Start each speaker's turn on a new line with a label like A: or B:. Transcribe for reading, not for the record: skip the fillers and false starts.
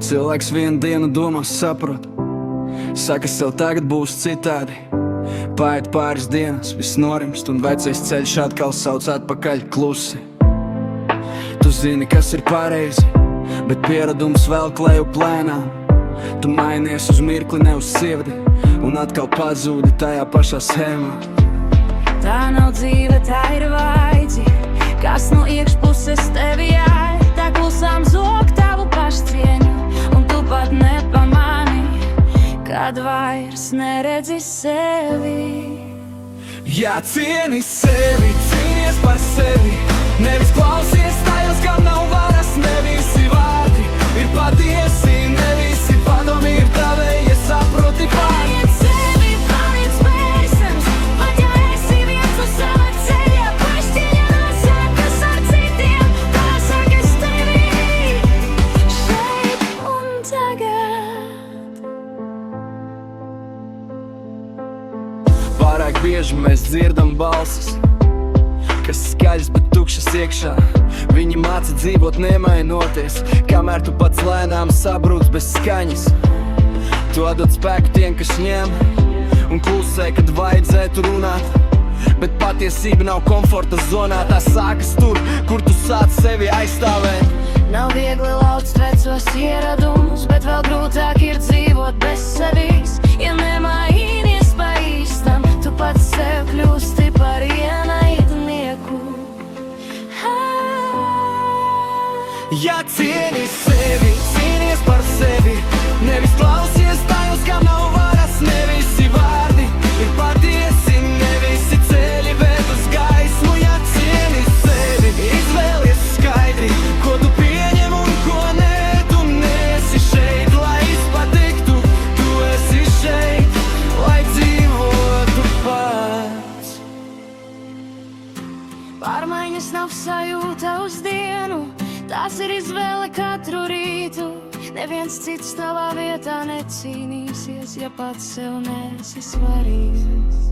A: Cilvēks vienu dienu domās saprot, saka sev tagad būs citādi. Paiet pāris dienas, viss norimst un vecais ceļš atkal sauc atpakaļ klusi. Tu zini, kas ir pareizi, bet pieradums vēl kleju plēnām. Tu mainies uz mirkli, ne uz sirdi, un atkal pazūdi tajā pašā schēmā.
B: Tā nav dzīve, tā ir vaidzi, kas no iekšpuses tevi jāj. Tā klusām zog tavu pašcieņu, un tu pat nepamani, kad vairs neredzi sevi.
A: Cieni sevi, cīnies par sevi, nevis klausies tajos, kam nav varas. Ne visi vārdi ir patiesi, ne visi padomi ir tavēji, saproti pāri.
B: Paliec sevi, paliec spērsams, pat ja esi viens uz sava ceļa. Pašcieņa nosākas ar citiem, tā sakas tevi šeit un tagad.
A: Pārāk bieži mēs dzirdam balsis, kas skaļas, bet tukšas iekšā. Viņi māca dzīvot nemainoties, kamēr tu pats lēnām sabrūc bez skaņas. Tu atdod spēku tiem, kas ņem, un klusē, kad vajadzētu runāt. Bet patiesība nav komforta zonā, tā sākas tur, kur tu sāc sevi aizstāvēt.
B: Nav viegli lauzt vecos ieradumus, bet vēl grūtāk ir dzīvot bez sevis. Ja nemainies pa īstam, tu pats sev kļūsti par ienaidnieku.
A: Cieni sevi, cīnies par sevi, nevis klausies tajos, kam nav varas. Ne visi vārdi ir patiesi, ne visi ceļi ved uz gaismu. Cieni sevi, izvēlies skaidri, ko tu pieņem un ko nē. Tu neesi šeit, lai izpatiktu, tu esi šeit, lai dzīvotu pats.
B: Pārmaiņas nav sajūta uz dienu, tās ir izvēle katru rītu. Neviens cits tavā vietā necīnīsies, ja pats sev nesi svarīgs.